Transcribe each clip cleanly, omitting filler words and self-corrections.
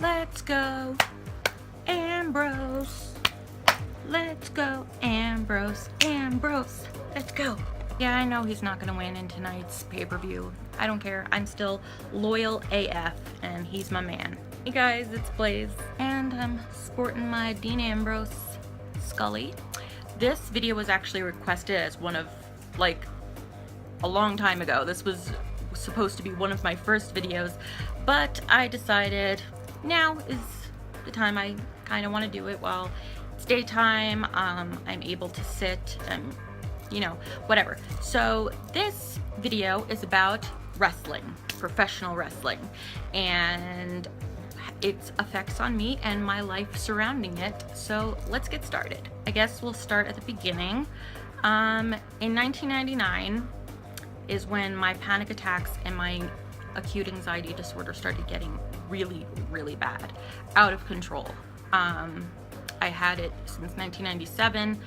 Let's go, Ambrose. Let's go, Ambrose. Ambrose, let's go. Yeah, I know he's not gonna win in tonight's pay-per-view. I don't care. I'm still loyal AF, and he's my man. Hey guys, it's Blaize, and I'm sporting my Dean Ambrose Scully. This video was actually requested as one of, like, a long time ago. This was supposed to be one of my first videos, but I decided now is the time I kind of want to do it while it's daytime. I'm able to sit and, you know, whatever. So this video is about wrestling, professional wrestling, and its effects on me and my life surrounding it. So let's get started. I guess we'll start at the beginning. In 1999 is when my panic attacks and my acute anxiety disorder started getting really, really bad, out of control. I had it since 1997,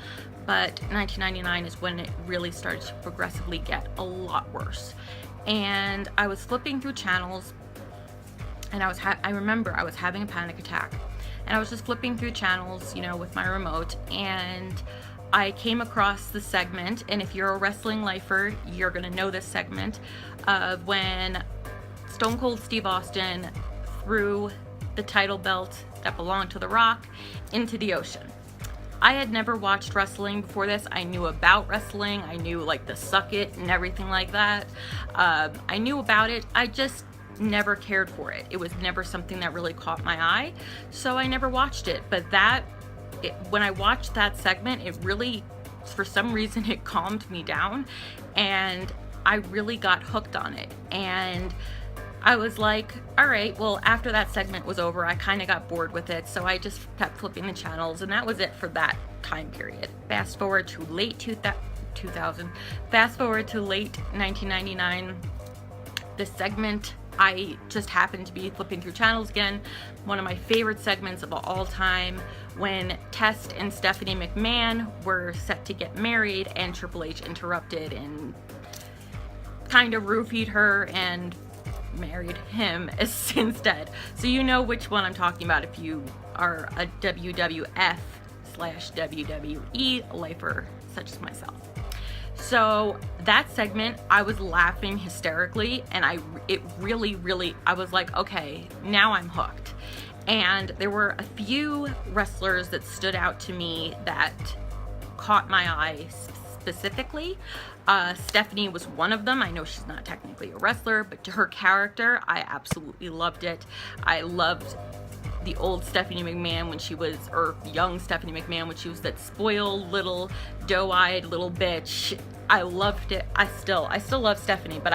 but 1999 is when it really started to progressively get a lot worse. And I was flipping through channels, and I remember I was having a panic attack, and I was just flipping through channels, you know, with my remote, and I came across the segment, and if you're a wrestling lifer, you're gonna know this segment, of when Stone Cold Steve Austin threw the title belt that belonged to The Rock into the ocean. I had never watched wrestling before this. I knew about wrestling. I knew like the Suck It and everything like that. I knew about it. I just never cared for it. It was never something that really caught my eye, so I never watched it. But when I watched that segment, it really, for some reason, it calmed me down, and I really got hooked on it. And I was like, all right, well, after that segment was over, I kind of got bored with it, so I just kept flipping the channels, and that was it for that time period. Fast forward to late 2000, fast forward to late 1999, this segment, I just happened to be flipping through channels again. One of my favorite segments of all time, when Test and Stephanie McMahon were set to get married, and Triple H interrupted and kind of roofied her and married him instead. So you know which one I'm talking about if you are a WWF/WWE lifer such as myself. So that segment, I was laughing hysterically, and I was like, okay, now I'm hooked. And there were a few wrestlers that stood out to me that caught my eye specifically. Stephanie was one of them. I know she's not technically a wrestler, but to her character, I absolutely loved it. I loved the old Stephanie McMahon when she was, or young Stephanie McMahon when she was that spoiled little doe-eyed little bitch. I loved it. I still love Stephanie, but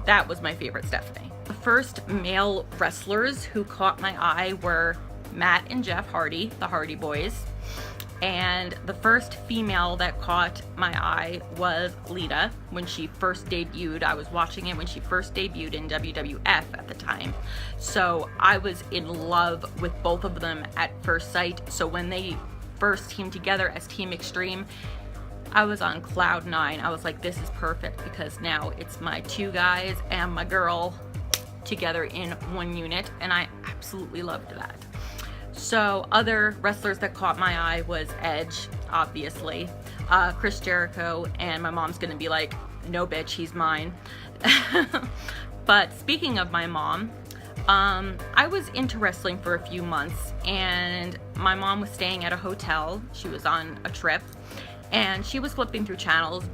that was my favorite Stephanie. The first male wrestlers who caught my eye were Matt and Jeff Hardy, the Hardy Boys. And the first female that caught my eye was Lita when she first debuted. I was watching it when she first debuted in WWF at the time. So I was in love with both of them at first sight. So when they first teamed together as Team Extreme, I was on cloud nine. I was like, this is perfect, because now it's my two guys and my girl together in one unit, and I absolutely loved that. So other wrestlers that caught my eye was Edge, obviously, Chris Jericho, and my mom's gonna be like, no bitch, he's mine. But speaking of my mom, I was into wrestling for a few months, and my mom was staying at a hotel. She was on a trip, and she was flipping through channels,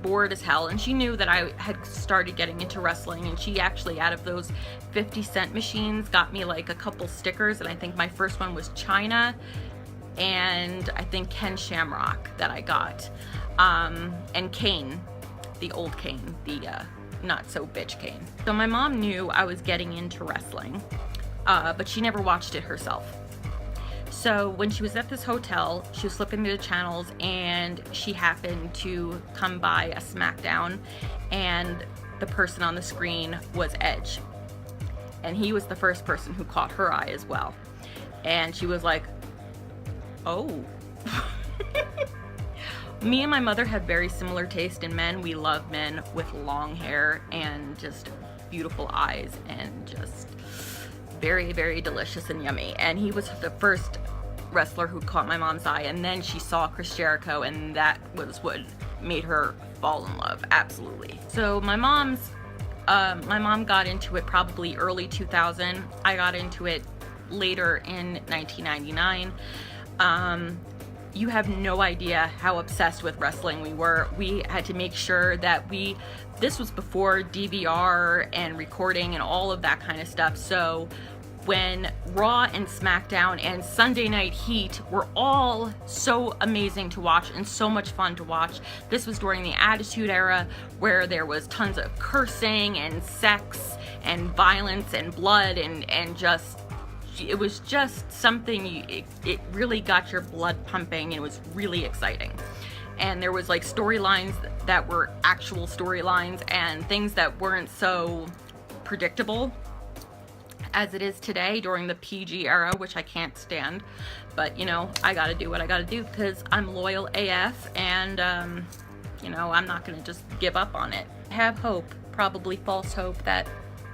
bored as hell, and she knew that I had started getting into wrestling, and she actually, out of those 50-cent machines, got me like a couple stickers, and I think my first one was China, and I think Ken Shamrock that I got, and Kane, the old Kane, the not so bitch Kane. So my mom knew I was getting into wrestling, but she never watched it herself. So when she was at this hotel, she was flipping through the channels, and she happened to come by a SmackDown, and the person on the screen was Edge. And he was the first person who caught her eye as well. And she was like, oh. Me and my mother have very similar taste in men. We love men with long hair and just beautiful eyes and just very, very delicious and yummy. And he was the first wrestler who caught my mom's eye, and then she saw Chris Jericho, and that was what made her fall in love. Absolutely. So my mom got into it probably early 2000. I got into it later in 1999. You have no idea how obsessed with wrestling we were. We had to make sure that this was before DVR and recording and all of that kind of stuff. So when Raw and SmackDown and Sunday Night Heat were all so amazing to watch and so much fun to watch, this was during the Attitude Era, where there was tons of cursing and sex and violence and blood and just, it was just something, it really got your blood pumping, and it was really exciting. And there was like storylines that were actual storylines and things that weren't so predictable as it is today during the PG era, which I can't stand. But, you know, I gotta do what I gotta do because I'm loyal AF, and, you know, I'm not gonna just give up on it. I have hope, probably false hope, that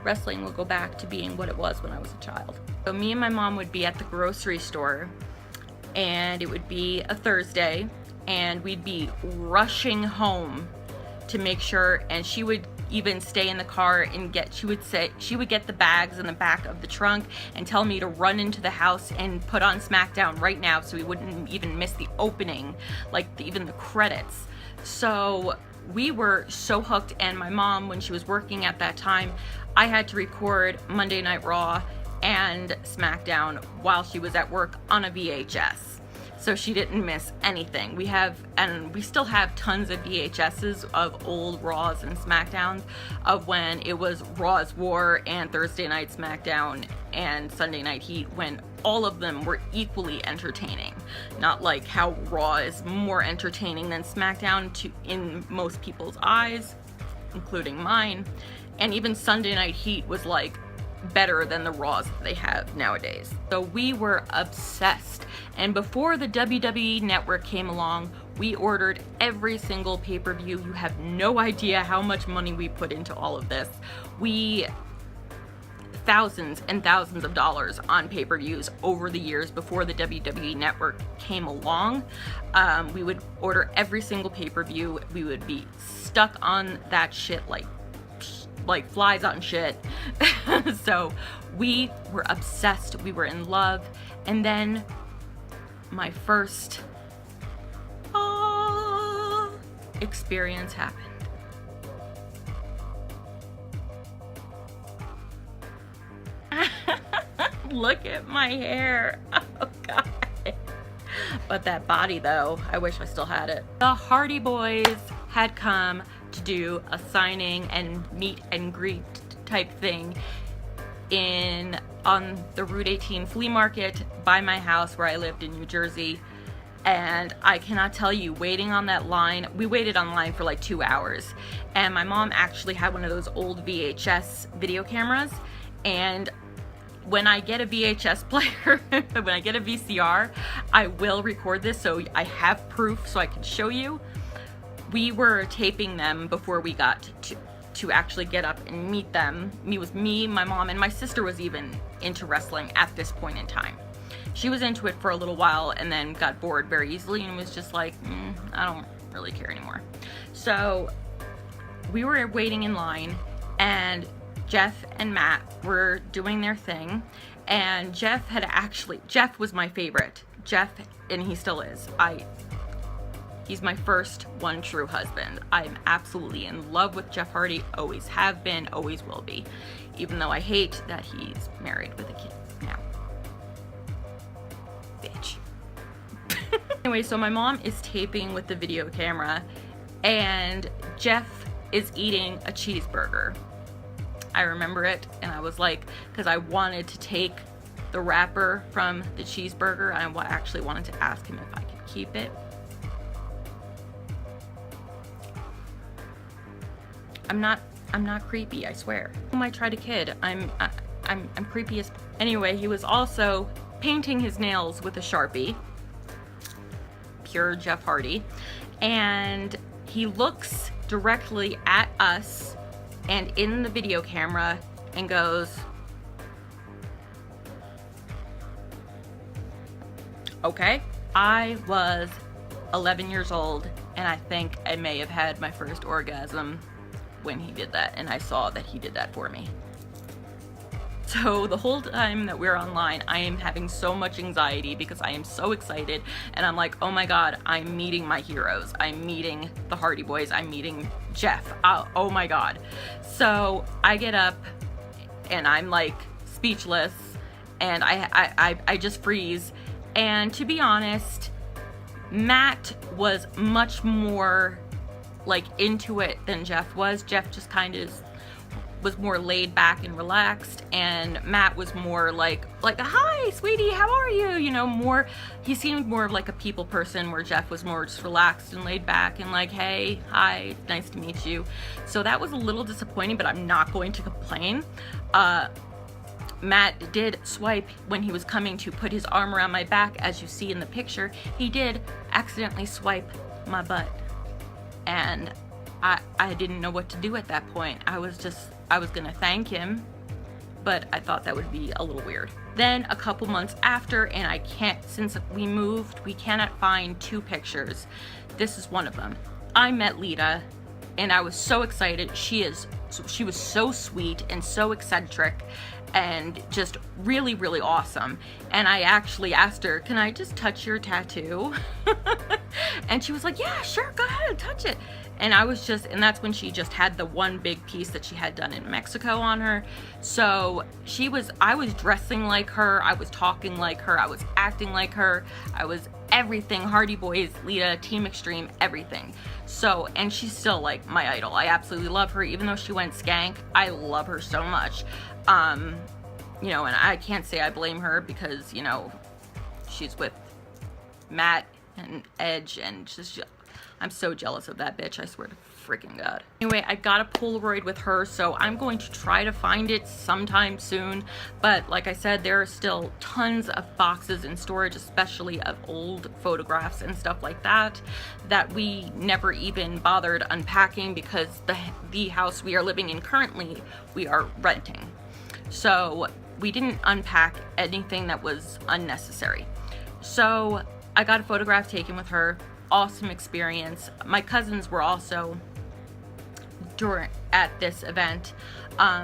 wrestling will go back to being what it was when I was a child. So me and my mom would be at the grocery store, and it would be a Thursday, and we'd be rushing home to make sure, and she would even stay in the car and she would get the bags in the back of the trunk and tell me to run into the house and put on SmackDown right now so we wouldn't even miss the opening, like even the credits. So we were so hooked, and my mom, when she was working at that time, I had to record Monday Night Raw and SmackDown while she was at work on a VHS. So she didn't miss anything. We still have tons of VHSs of old Raws and SmackDowns of when it was Raw's War and Thursday Night SmackDown and Sunday Night Heat, when all of them were equally entertaining. Not like how Raw is more entertaining than SmackDown in most people's eyes, including mine. And even Sunday Night Heat was like better than the Raws that they have nowadays. So we were obsessed. And before the WWE network came along, we ordered every single pay-per-view. You have no idea how much money we put into all of this. Thousands and thousands of dollars on pay-per-views over the years before the WWE network came along. We would order every single pay-per-view. We would be stuck on that shit like flies on shit. So we were obsessed, we were in love. And then my first experience happened. Look at my hair. Oh God. But that body though, I wish I still had it. The Hardy Boys had come to do a signing and meet and greet type thing on the Route 18 flea market by my house where I lived in New Jersey. And I cannot tell you, waiting on that line, we waited online for like 2 hours. And my mom actually had one of those old VHS video cameras. And when I get a VHS player, when I get a VCR, I will record this so I have proof so I can show you. We were taping them before we got to actually get up and meet them. It was me, my mom, and my sister was even into wrestling at this point in time. She was into it for a little while and then got bored very easily and was just like, I don't really care anymore. So we were waiting in line, and Jeff and Matt were doing their thing, and Jeff was my favorite. Jeff, and he still is. He's my first one true husband. I'm absolutely in love with Jeff Hardy, always have been, always will be, even though I hate that he's married with a kid now. Bitch. Anyway, so my mom is taping with the video camera, and Jeff is eating a cheeseburger. I remember it, and I was like, because I wanted to take the wrapper from the cheeseburger, and I actually wanted to ask him if I could keep it. I'm not creepy, I swear. Who might try to kid? I'm creepy as. Anyway, he was also painting his nails with a Sharpie. Pure Jeff Hardy. And he looks directly at us and in the video camera and goes, Okay? I was 11 years old, and I think I may have had my first orgasm when he did that, and I saw that he did that for me. So the whole time that we're online, I am having so much anxiety because I am so excited, and I'm like, oh my god, I'm meeting my heroes. I'm meeting the Hardy Boys. I'm meeting Jeff. Oh my god. So I get up, and I'm like speechless, and I just freeze. And to be honest, Matt was much more like into it than Jeff was. Jeff just kind of was more laid back and relaxed, and Matt was more like hi sweetie, how are you, you know, more, he seemed more of like a people person, where Jeff was more just relaxed and laid back and like, hey, hi, nice to meet you. So that was a little disappointing, but I'm not going to complain. Matt did swipe when he was coming to put his arm around my back, as you see in the picture. He did accidentally swipe my butt, and I didn't know what to do at that point. I was gonna thank him, but I thought that would be a little weird. Then a couple months after, and I can't, since we moved, we cannot find 2 pictures. This is one of them. I met Lita, and I was so excited. She was so sweet and so eccentric and just really, really awesome. And I actually asked her, can I just touch your tattoo? And she was like, yeah, sure, go ahead, touch it. And I was just, and that's when she just had the one big piece that she had done in Mexico on her. So I was dressing like her, I was talking like her, I was acting like her, I was everything, Hardy Boys, Lita, Team Extreme, everything. So, and she's still like my idol. I absolutely love her, even though she went skank. I love her so much. You know, and I can't say I blame her because, you know, she's with Matt and Edge, and just, I'm so jealous of that bitch, I swear to freaking God. Anyway, I got a Polaroid with her, so I'm going to try to find it sometime soon. But like I said, there are still tons of boxes in storage, especially of old photographs and stuff like that, that we never even bothered unpacking because the house we are living in currently, we are renting. So we didn't unpack anything that was unnecessary. So I got a photograph taken with her. Awesome experience. My cousins were also at this event,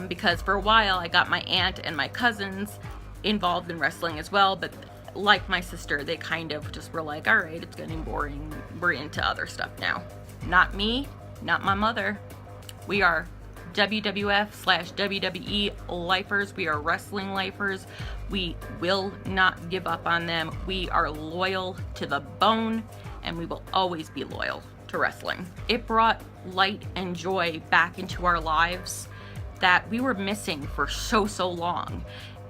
because for a while I got my aunt and my cousins involved in wrestling as well, but like my sister, they kind of just were like, all right, it's getting boring, we're into other stuff now. Not me, not my mother. We are WWF/WWE lifers. We are wrestling lifers. We will not give up on them. We are loyal to the bone, and we will always be loyal to wrestling. It brought light and joy back into our lives that we were missing for so long,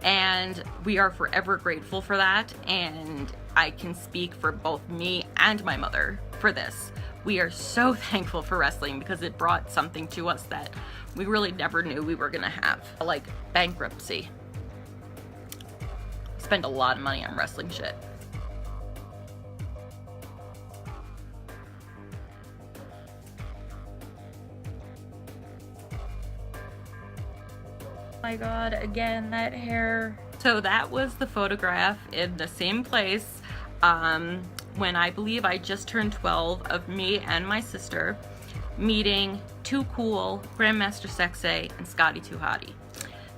and we are forever grateful for that. And I can speak for both me and my mother for this. We are so thankful for wrestling because it brought something to us that we really never knew we were gonna have, like bankruptcy. Spend a lot of money on wrestling shit. Oh my god, again, that hair. So that was the photograph in the same place when I believe I just turned 12, of me and my sister meeting Too Cool, Grandmaster Sexay, and Scotty Too Hottie.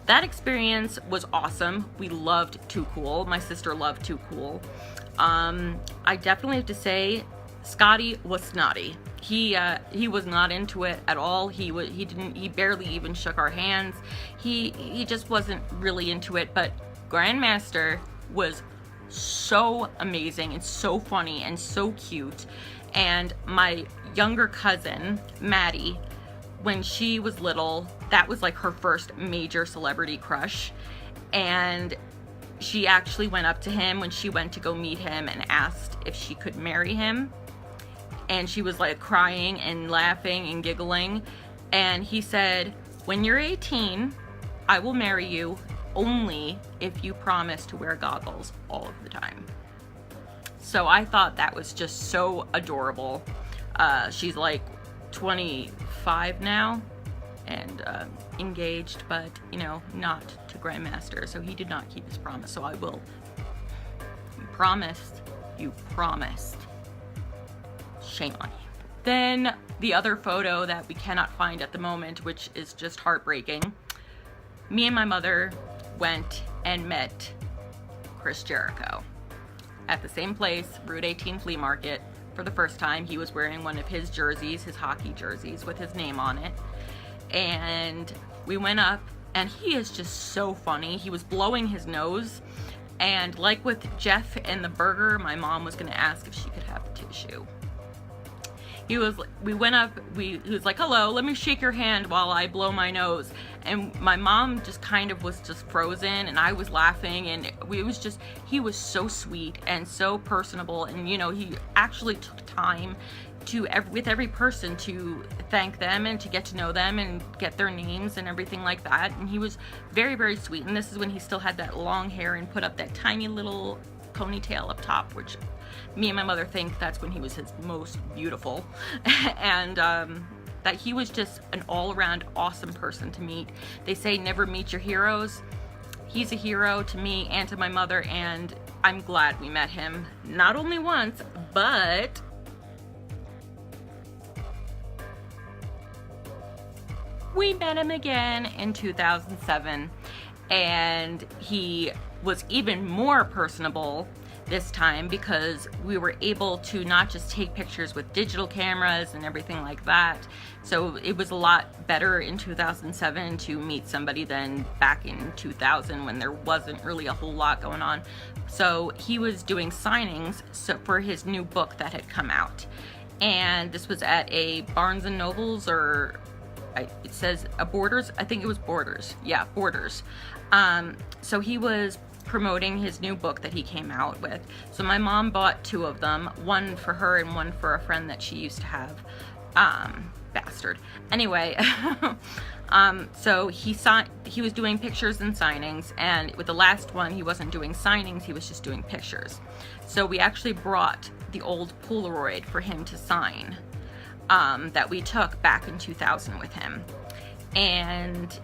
That experience was awesome. We loved Too Cool. My sister loved Too Cool. I definitely have to say Scotty was snotty. He was not into it at all. He barely even shook our hands. He just wasn't really into it. But Grandmaster was so amazing and so funny and so cute. And my younger cousin Maddie, when she was little, that was like her first major celebrity crush, and she actually went up to him when she went to go meet him and asked if she could marry him. And she was like crying and laughing and giggling, and he said, when you're 18, I will marry you only if you promise to wear goggles all of the time. So I thought that was just so adorable. She's like 25 now and engaged, but you know, not to Grandmaster, so he did not keep his promise. So I will. He promised You promised. Shame on you. Then the other photo that we cannot find at the moment, which is just heartbreaking. Me and my mother went and met Chris Jericho at the same place, Route 18 Flea Market, for the first time. He was wearing one of his jerseys, his hockey jerseys, with his name on it. And we went up, and he is just so funny. He was blowing his nose, and like with Jeff and the burger, my mom was gonna ask if she could have a tissue. We went up, he was like, hello, let me shake your hand while I blow my nose. And my mom just kind of was just frozen, and I was laughing, and he was so sweet and so personable. And you know, he actually took time with every person to thank them and to get to know them and get their names and everything like that. And he was very, very sweet. And this is when he still had that long hair and put up that tiny little ponytail up top, which me and my mother think that's when he was his most beautiful. And that he was just an all-around awesome person to meet. They say never meet your heroes. He's a hero to me and to my mother, and I'm glad we met him not only once, but we met him again in 2007, and he was even more personable this time because we were able to not just take pictures with digital cameras and everything like that. So it was a lot better in 2007 to meet somebody than back in 2000 when there wasn't really a whole lot going on. So he was doing signings for his new book that had come out. And this was at a Barnes & Nobles, or it says a Borders. I think it was Borders. Yeah, Borders. So he was promoting his new book that he came out with. So my mom bought 2 of them, one for her and one for a friend that she used to have. Bastard. Anyway, so he was doing pictures and signings, and with the last one he wasn't doing signings, he was just doing pictures. So we actually brought the old Polaroid for him to sign that we took back in 2000 with him. And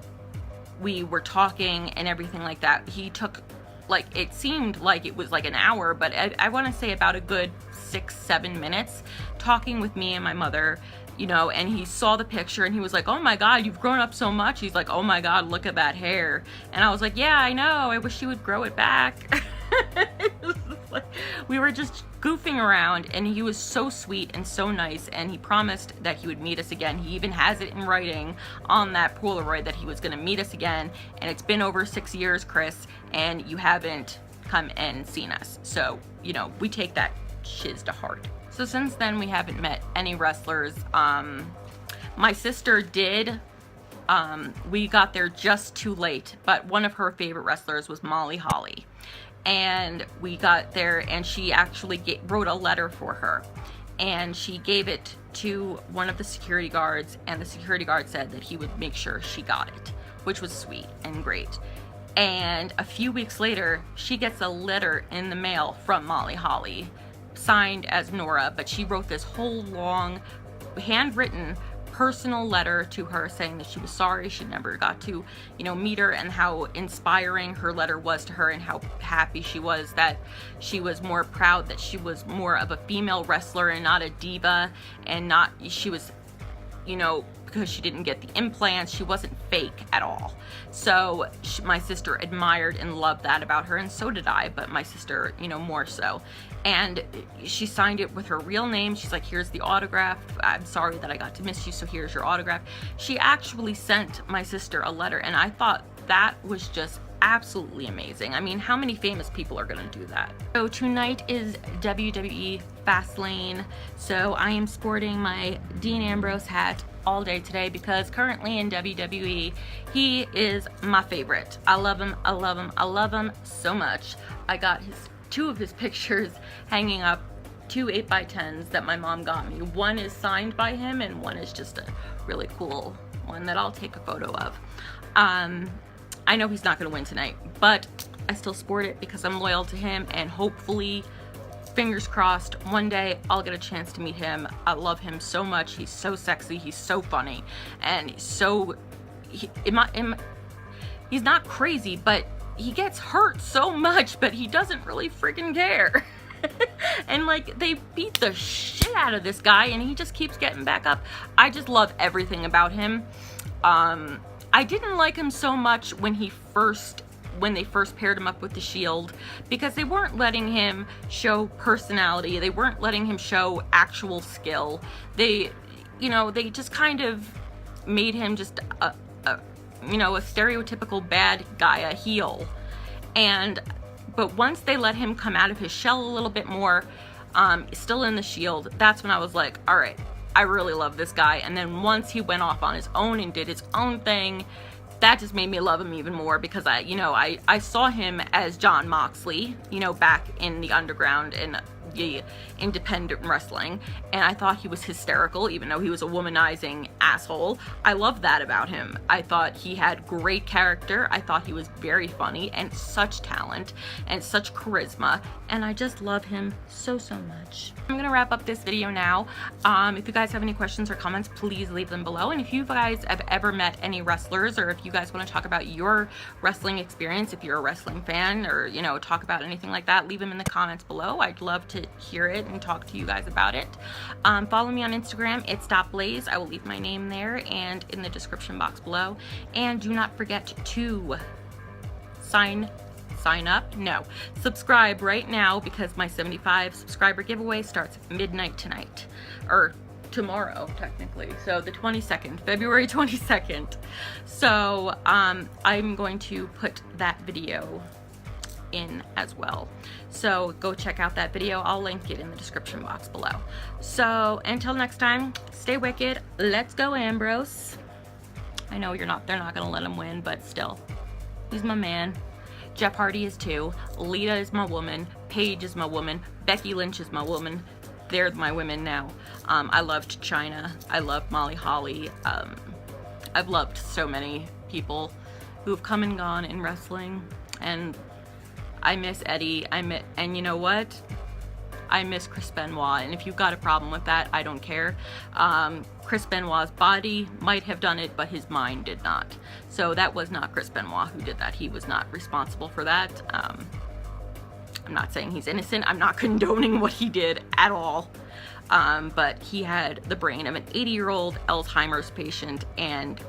we were talking and everything like that. He took, like, it seemed like it was like an hour, but I want to say about a good 6-7 minutes talking with me and my mother, you know. And he saw the picture and he was like, oh my god, you've grown up so much. He's like, oh my god, look at that hair. And I was like, yeah, I know, I wish you would grow it back. We were just goofing around, and he was so sweet and so nice, and he promised that he would meet us again. He even has it in writing on that Polaroid that he was going to meet us again. And it's been over 6 years, Chris, and you haven't come and seen us. So, you know, we take that shiz to heart. So since then, we haven't met any wrestlers. My sister did. We got there just too late, but one of her favorite wrestlers was Molly Holly. And we got there, and she actually wrote a letter for her, and she gave it to one of the security guards, and the security guard said that he would make sure she got it, which was sweet and great. And a few weeks later, she gets a letter in the mail from Molly Holly, signed as Nora, but she wrote this whole long, handwritten personal letter to her saying that she was sorry she never got to, you know, meet her, and how inspiring her letter was to her, and how happy she was that she was more proud that she was more of a female wrestler and not a diva, and not, she was, you know, because she didn't get the implants, she wasn't fake at all. So my sister admired and loved that about her, and so did I, but my sister, you know, more so. And she signed it with her real name. She's like, here's the autograph. I'm sorry that I got to miss you, so here's your autograph. She actually sent my sister a letter, and I thought that was just absolutely amazing. I mean, how many famous people are gonna do that? So tonight is WWE Fastlane, so I am sporting my Dean Ambrose hat all day today because currently in WWE, he is my favorite. I love him, I love him, I love him so much. I got 2 of his pictures hanging up, 2 8x10s that my mom got me. One is signed by him, and one is just a really cool one that I'll take a photo of. I know he's not gonna win tonight, but I still sport it because I'm loyal to him, and hopefully, fingers crossed, one day I'll get a chance to meet him. I love him so much. He's so sexy, he's so funny, and he's not crazy, but he gets hurt so much, but he doesn't really freaking care. And like they beat the shit out of this guy and he just keeps getting back up. I just love everything about him. I didn't like him so much when they first paired him up with the Shield, because they weren't letting him show personality. They weren't letting him show actual skill. They, you know, they just kind of made him just a stereotypical bad guy, a heel. But once they let him come out of his shell a little bit more, still in the Shield, that's when I was like, all right, I really love this guy. And then once he went off on his own and did his own thing, that just made me love him even more, because I saw him as John Moxley, you know, back in the underground and the independent wrestling, and I thought he was hysterical, even though he was a womanizing asshole. I loved that about him. I thought he had great character. I thought he was very funny and such talent and such charisma, and I just love him so much. I'm gonna wrap up this video now. If you guys have any questions or comments, please leave them below. And if you guys have ever met any wrestlers, or if you guys want to talk about your wrestling experience, if you're a wrestling fan, or you know, talk about anything like that, leave them in the comments below. I'd love to hear it and talk to you guys about it. Follow me on Instagram, it's .blaize. I will leave my name there and in the description box below. And do not forget to subscribe right now, because my 75 subscriber giveaway starts at midnight tonight, or tomorrow technically, so the 22nd, February 22nd. So I'm going to put that video in as well, so go check out that video. I'll link it in the description box below. So until next time, stay wicked. Let's go, Ambrose. I know they're not gonna let him win, but still, he's my man. Jeff Hardy is too. Lita is my woman. Paige is my woman. Becky Lynch is my woman. They're my women now. I loved Chyna. I loved Molly Holly. I've loved so many people who have come and gone in wrestling, and I miss Eddie. And you know what? I miss Chris Benoit, and if you've got a problem with that, I don't care. Chris Benoit's body might have done it, but his mind did not. So that was not Chris Benoit who did that. He was not responsible for that. I'm not saying he's innocent. I'm not condoning what he did at all. But he had the brain of an 80-year-old Alzheimer's patient, and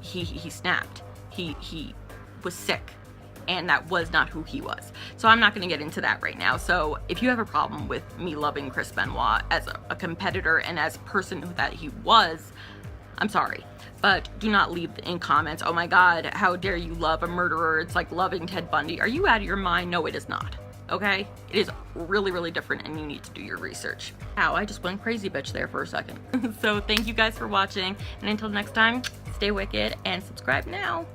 he snapped. He was sick. And that was not who he was. So I'm not going to get into that right now. So if you have a problem with me loving Chris Benoit as a competitor and as a person that he was, I'm sorry. But do not leave in comments, oh my god, how dare you love a murderer? It's like loving Ted Bundy. Are you out of your mind? No, it is not. Okay? It is really different, and you need to do your research. Ow, I just went crazy bitch there for a second. So thank you guys for watching, and until next time, stay wicked and subscribe now.